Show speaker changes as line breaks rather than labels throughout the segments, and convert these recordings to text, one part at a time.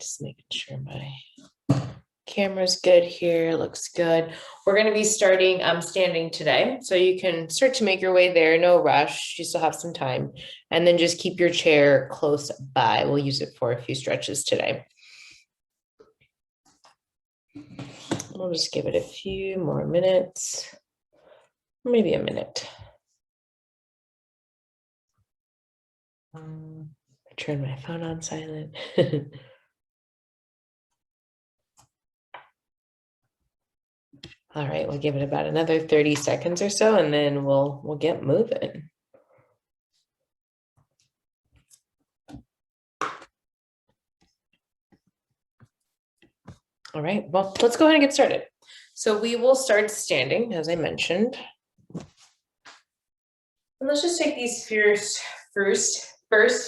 Just making sure my camera's good here, looks good. We're going to be starting standing today, so you can start to make your way there, no rush, you still have some time, and then just keep your chair close by. We'll use it for a few stretches today. We'll just give it a few more minutes, maybe a minute. Turn my phone on silent. All right, we'll give it about another 30 seconds or so, and then we'll get moving. All right, well, let's go ahead and get started. So we will start standing, as I mentioned. And let's just take these first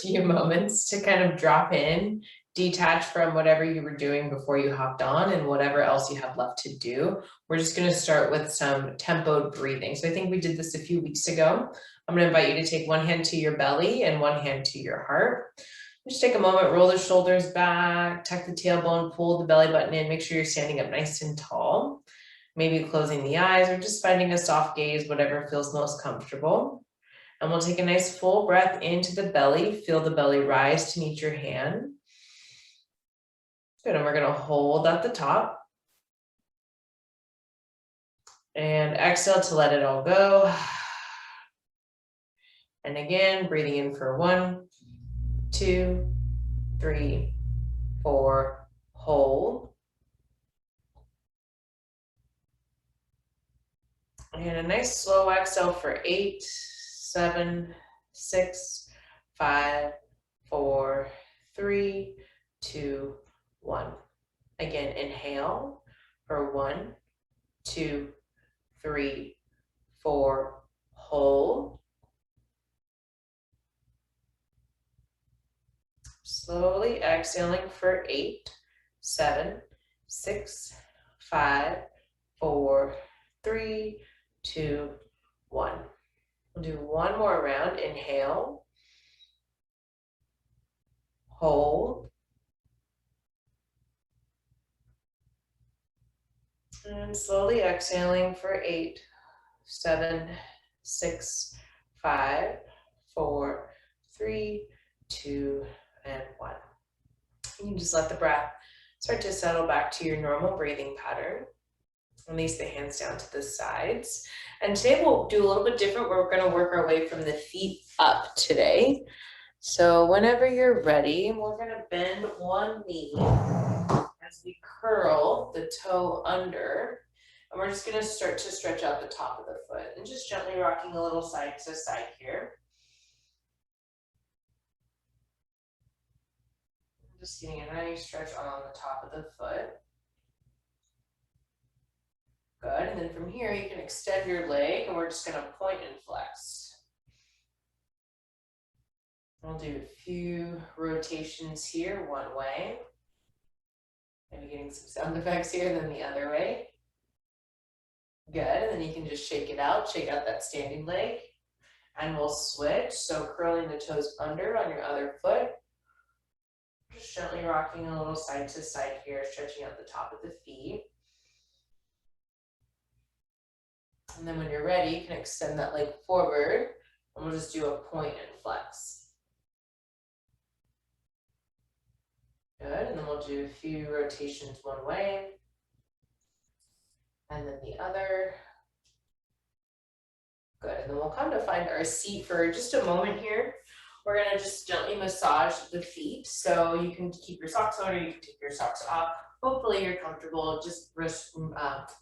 few moments to kind of drop in, detach from whatever you were doing before you hopped on and whatever else you have left to do. We're just going to start with some tempoed breathing. So I think we did this a few weeks ago. I'm going to invite you to take one hand to your belly and one hand to your heart. Just take a moment, roll the shoulders back, tuck the tailbone, pull the belly button in, make sure you're standing up nice and tall. Maybe closing the eyes or just finding a soft gaze, whatever feels most comfortable. And we'll take a nice full breath into the belly. Feel the belly rise to meet your hand. Good, and we're gonna hold at the top. And exhale to let it all go. And again, breathing in for 1, 2, 3, 4, hold. And a nice slow exhale for 8, 7, 6, 5, 4, 3, 2, 1. Again, inhale for 1, 2, 3, 4, hold. Slowly exhaling for 8, 7, 6, 5, 4, 3, 2, 1. We'll do one more round. Inhale, hold, and slowly exhaling for 8, 7, 6, 5, 4, 3, 2, and 1. You can just let the breath start to settle back to your normal breathing pattern. Release the hands down to the sides. And today we'll do a little bit different. We're going to work our way from the feet up today. So whenever you're ready, we're going to bend one knee as we curl the toe under. And we're just going to start to stretch out the top of the foot and just gently rocking a little side to side here. Just getting a nice stretch on the top of the foot. Good, and then from here you can extend your leg and we're just going to point and flex. We'll do a few rotations here, one way. Maybe getting some sound effects here, then the other way. Good, and then you can just shake out that standing leg. And we'll switch, so curling the toes under on your other foot. Just gently rocking a little side to side here, stretching out the top of the feet. And then when you're ready, you can extend that leg forward, and we'll just do a point and flex. Good, and then we'll do a few rotations one way, and then the other. Good, and then we'll come to find our seat for just a moment here. We're gonna just gently massage the feet, so you can keep your socks on or you can take your socks off. Hopefully you're comfortable just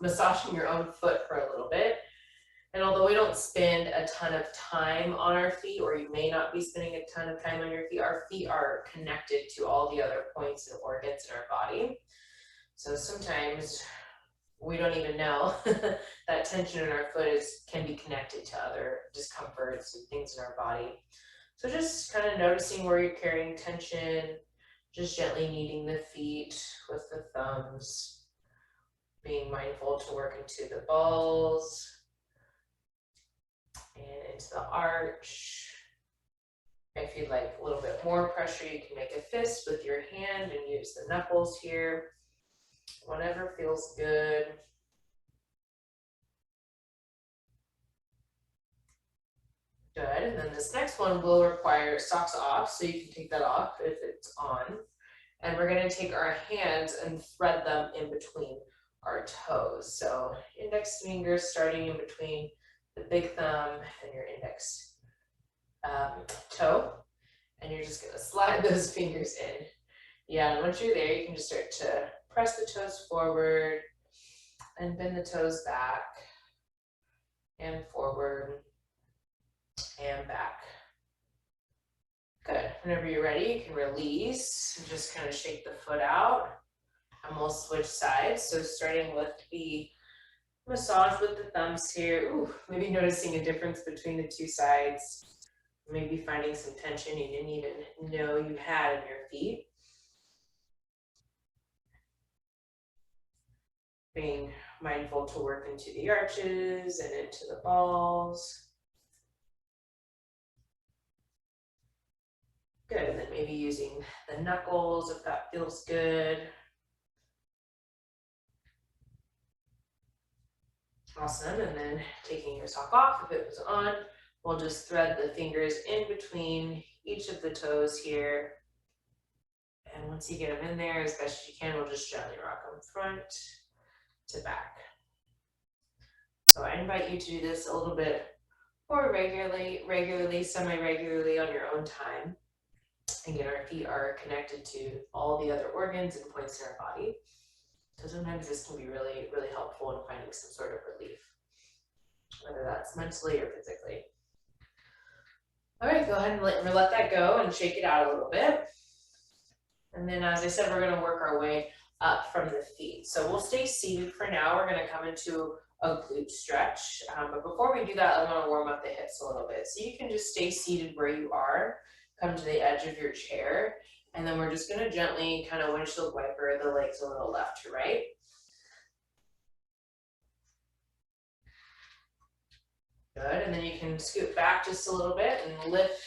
massaging your own foot for a little bit. And although we don't spend a ton of time on our feet, or you may not be spending a ton of time on your feet, our feet are connected to all the other points and organs in our body. So sometimes we don't even know that tension in our foot can be connected to other discomforts and things in our body. So just kind of noticing where you're carrying tension, just gently kneading the feet with the thumbs, being mindful to work into the balls and into the arch. If you'd like a little bit more pressure, you can make a fist with your hand and use the knuckles here. Whatever feels good. Good, and then this next one will require socks off, so you can take that off if it's on. And we're gonna take our hands and thread them in between our toes. So index fingers starting in between the big thumb and your index toe. And you're just gonna slide those fingers in. Yeah, and once you're there, you can just start to press the toes forward and bend the toes back and forward and back. Good. Whenever you're ready, you can release and just kind of shake the foot out. And we'll switch sides. So starting with the massage with the thumbs here. Ooh, maybe noticing a difference between the two sides. Maybe finding some tension you didn't even know you had in your feet. Being mindful to work into the arches and into the balls. Good, and then maybe using the knuckles if that feels good. Awesome, and then taking your sock off if it was on, we'll just thread the fingers in between each of the toes here. And once you get them in there as best as you can, we'll just gently rock them front to back. So I invite you to do this a little bit more regularly, semi-regularly on your own time. Again, our feet are connected to all the other organs and points in our body. So sometimes this can be really, really helpful in finding some sort of relief, whether that's mentally or physically. All right, go ahead and let that go and shake it out a little bit. And then, as I said, we're gonna work our way up from the feet. So we'll stay seated for now. We're gonna come into a glute stretch. But before we do that, I wanna warm up the hips a little bit. So you can just stay seated where you are, come to the edge of your chair, and then we're just gonna gently kind of windshield wiper the legs a little left to right. Good, and then you can scoot back just a little bit and lift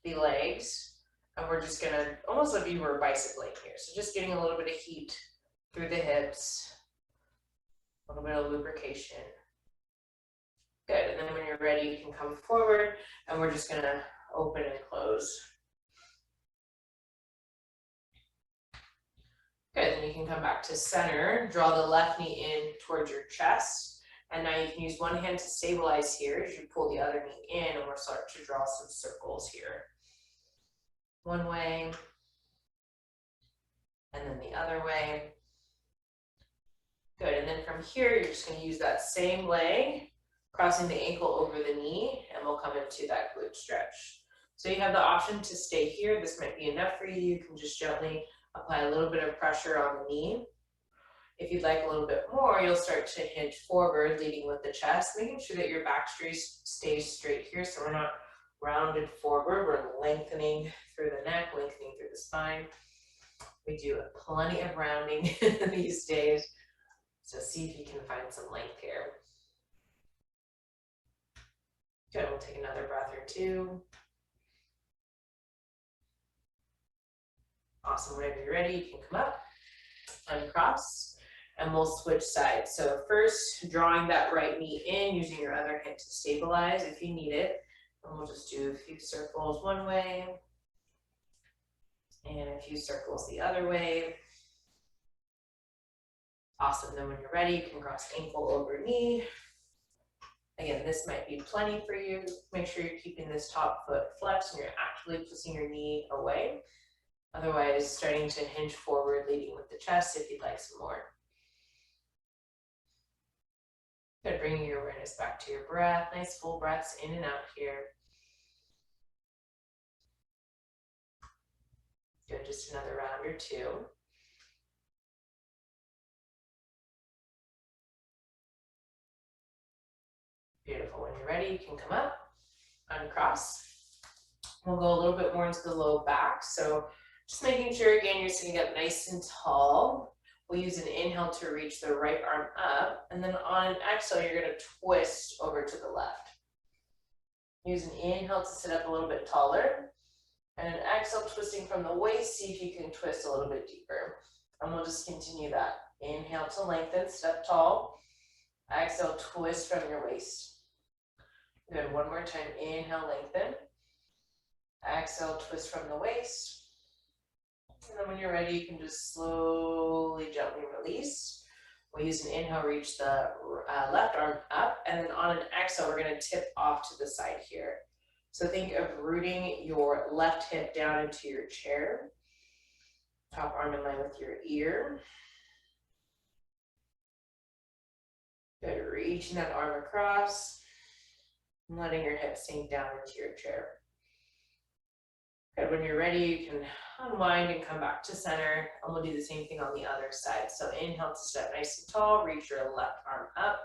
the legs. And we're just gonna, almost like you were bicycling here. So just getting a little bit of heat through the hips, a little bit of lubrication. Good, and then when you're ready, you can come forward and we're just gonna open and close. Good, then you can come back to center, draw the left knee in towards your chest. And now you can use one hand to stabilize here as you pull the other knee in, and we'll start to draw some circles here. One way, and then the other way. Good, and then from here, you're just gonna use that same leg, crossing the ankle over the knee, and we'll come into that glute stretch. So you have the option to stay here. This might be enough for you. You can just gently apply a little bit of pressure on the knee. If you'd like a little bit more, you'll start to hinge forward, leading with the chest, making sure that your back stays straight here so we're not rounded forward. We're lengthening through the neck, lengthening through the spine. We do plenty of rounding these days, so see if you can find some length here. Good, we'll take another breath or two. Awesome, whenever you're ready, you can come up, uncross, and we'll switch sides. So first, drawing that right knee in, using your other hand to stabilize if you need it. And we'll just do a few circles one way, and a few circles the other way. Awesome, then when you're ready, you can cross ankle over knee. Again, this might be plenty for you. Make sure you're keeping this top foot flexed and you're actively pushing your knee away. Otherwise, starting to hinge forward, leading with the chest if you'd like some more. Good, bringing your awareness back to your breath. Nice full breaths in and out here. Good, just another round or two. Beautiful, when you're ready, you can come up, uncross. We'll go a little bit more into the low back. So just making sure, again, you're sitting up nice and tall. We'll use an inhale to reach the right arm up, and then on an exhale, you're gonna twist over to the left. Use an inhale to sit up a little bit taller, And exhale, twisting from the waist, see if you can twist a little bit deeper. And we'll just continue that. Inhale to lengthen, step tall. Exhale, twist from your waist. Good, one more time. Inhale, lengthen. Exhale, twist from the waist. And then when you're ready, you can just slowly, gently release. We'll use an inhale, reach the left arm up, and then on an exhale, we're gonna tip off to the side here. So think of rooting your left hip down into your chair. Top arm in line with your ear. Good, reaching that arm across, and letting your hip sink down into your chair. Good, when you're ready, you can unwind and come back to center, and we'll do the same thing on the other side. So inhale to step nice and tall, reach your left arm up.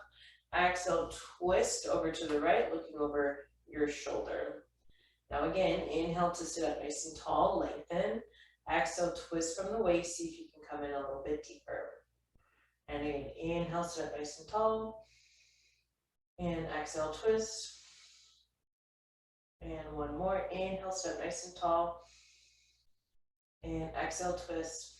Exhale, twist over to the right, looking over your shoulder. Now again, inhale to sit up nice and tall, lengthen. Exhale, twist from the waist, see if you can come in a little bit deeper. And again, inhale, sit up nice and tall. And exhale, twist. And one more, inhale, sit up nice and tall. And exhale, twist.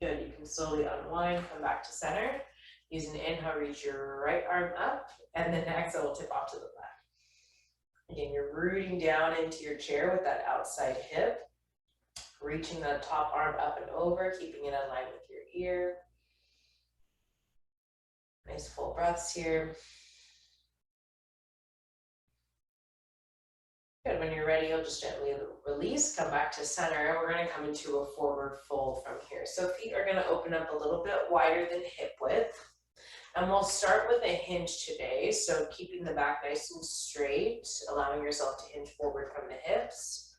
Good, you can slowly unwind, come back to center. Use an inhale, reach your right arm up, and then exhale, tip off to the left. Again, you're rooting down into your chair with that outside hip, reaching the top arm up and over, keeping it in line with your ear. Nice full breaths here. Good, when you're ready, you'll just gently release, come back to center. We're gonna come into a forward fold from here. So feet are gonna open up a little bit wider than hip width. And we'll start with a hinge today. So keeping the back nice and straight, allowing yourself to hinge forward from the hips.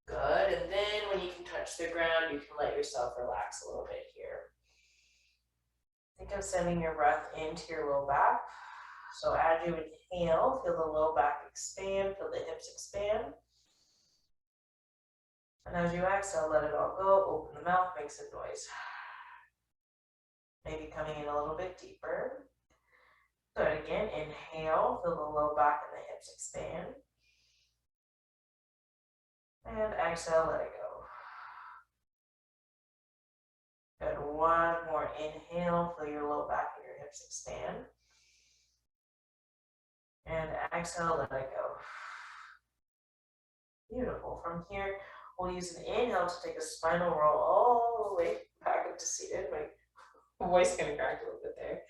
Good, and then when you can touch the ground, you can let yourself relax a little bit here. Think of sending your breath into your low back. So as you inhale, feel the low back expand, feel the hips expand. And as you exhale, let it all go, open the mouth, make some noise. Maybe coming in a little bit deeper. Good, again, inhale, feel the low back and the hips expand. And exhale, let it go. Good, one more inhale, feel your low back and your hips expand. And exhale, let it go. Beautiful. From here, we'll use an inhale to take a spinal roll all the way back up to seated. My voice kind of cracked a little bit there.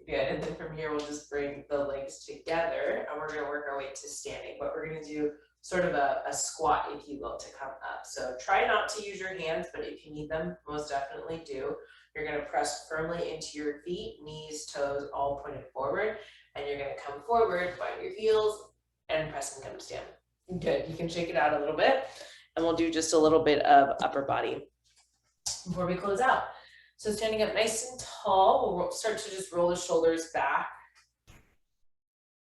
Good, and then from here, we'll just bring the legs together, and we're gonna work our way to standing, but we're gonna do sort of a squat, if you will, to come up. So try not to use your hands, but if you need them, most definitely do. You're gonna press firmly into your feet, knees, toes, all pointed forward, and you're gonna come forward, find your heels, and press and come stand. Good, you can shake it out a little bit, and we'll do just a little bit of upper body before we close out. So standing up nice and tall, we'll start to just roll the shoulders back.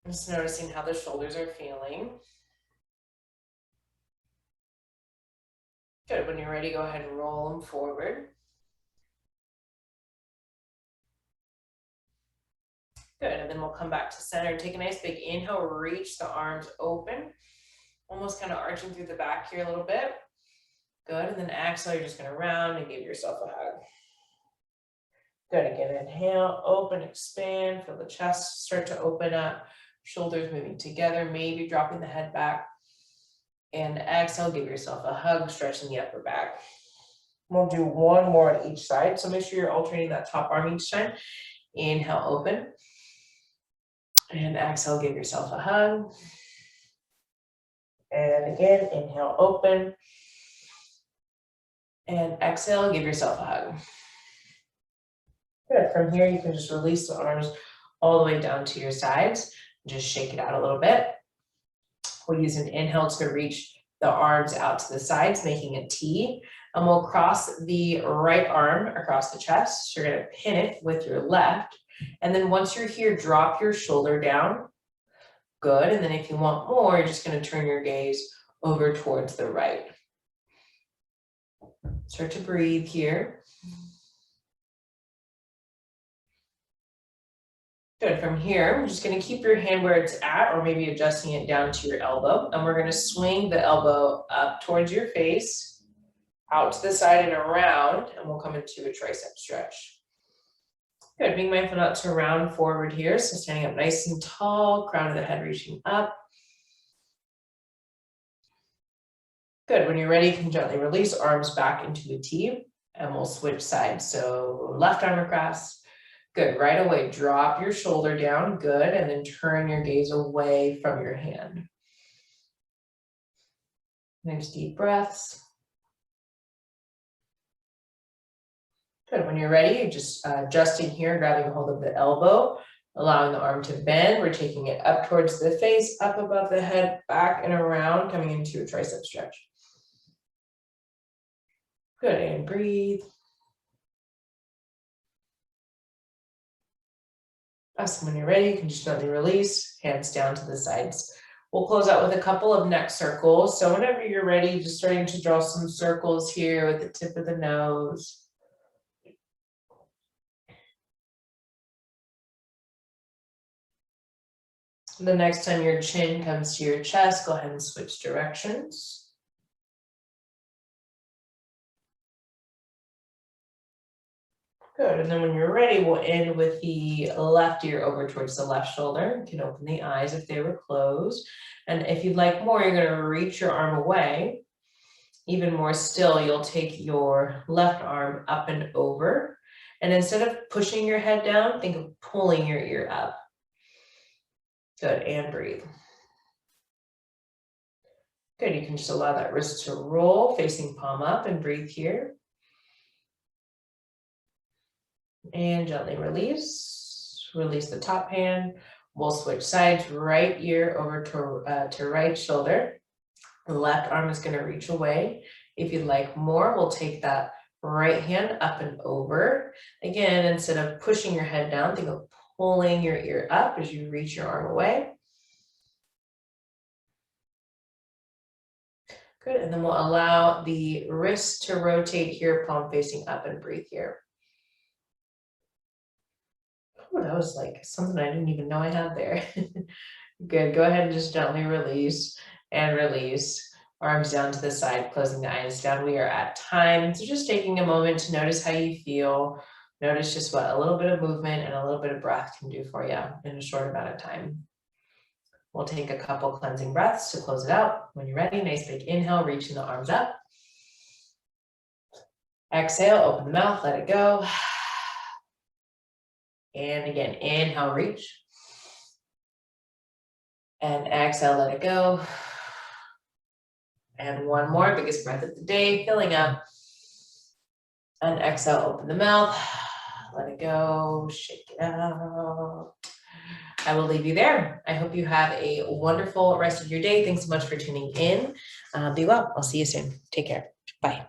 Just noticing how the shoulders are feeling. Good, when you're ready, go ahead and roll them forward. Good, and then we'll come back to center. Take a nice big inhale, reach the arms open. Almost kind of arching through the back here a little bit. Good, and then exhale, you're just gonna round and give yourself a hug. Good, again, inhale, open, expand, feel the chest start to open up, shoulders moving together, maybe dropping the head back. And exhale, give yourself a hug, stretching the upper back. We'll do one more on each side, so make sure you're alternating that top arm each time. Inhale, open. And exhale, give yourself a hug. And again, inhale, open. And exhale, give yourself a hug. Good, from here, you can just release the arms all the way down to your sides. Just shake it out a little bit. We'll use an inhale to reach the arms out to the sides, making a T. And we'll cross the right arm across the chest. You're gonna pin it with your left. And then once you're here, drop your shoulder down. Good, and then if you want more, you're just gonna turn your gaze over towards the right. Start to breathe here. Good, from here, I'm just gonna keep your hand where it's at, or maybe adjusting it down to your elbow, and we're gonna swing the elbow up towards your face, out to the side and around, and we'll come into a tricep stretch. Good, being mindful not to round forward here, so standing up nice and tall, crown of the head reaching up. Good, when you're ready, you can gently release arms back into a T, and we'll switch sides. So left arm across. Good, right away, drop your shoulder down, good, and then turn your gaze away from your hand. Nice deep breaths. Good, when you're ready, you're just adjusting here, grabbing a hold of the elbow, allowing the arm to bend. We're taking it up towards the face, up above the head, back and around, coming into a tricep stretch. Good, and breathe. Awesome, when you're ready, you can just gently release, hands down to the sides. We'll close out with a couple of neck circles. So whenever you're ready, just starting to draw some circles here with the tip of the nose. The next time your chin comes to your chest, go ahead and switch directions. Good, and then when you're ready, we'll end with the left ear over towards the left shoulder. You can open the eyes if they were closed. And if you'd like more, you're gonna reach your arm away. Even more still, you'll take your left arm up and over. And instead of pushing your head down, think of pulling your ear up. Good, and breathe. Good, you can just allow that wrist to roll, facing palm up, and breathe here. And gently release. Release the top hand. We'll switch sides, right ear over to right shoulder. The left arm is going to reach away. If you'd like more, we'll take that right hand up and over. Again, instead of pushing your head down, think of pulling your ear up as you reach your arm away. Good, and then we'll allow the wrist to rotate here, palm facing up, and breathe here. Oh, that was like something I didn't even know I had there. Good, go ahead and just gently release and release. Arms down to the side, closing the eyes down. We are at time. So just taking a moment to notice how you feel. Notice just what a little bit of movement and a little bit of breath can do for you in a short amount of time. We'll take a couple cleansing breaths to close it out. When you're ready, nice big inhale, reaching the arms up. Exhale, open the mouth, let it go. And again, inhale, reach. And exhale, let it go. And one more, biggest breath of the day, filling up. And exhale, open the mouth, let it go, shake it out. I will leave you there. I hope you have a wonderful rest of your day. Thanks so much for tuning in. Be well. I'll see you soon. Take care. Bye.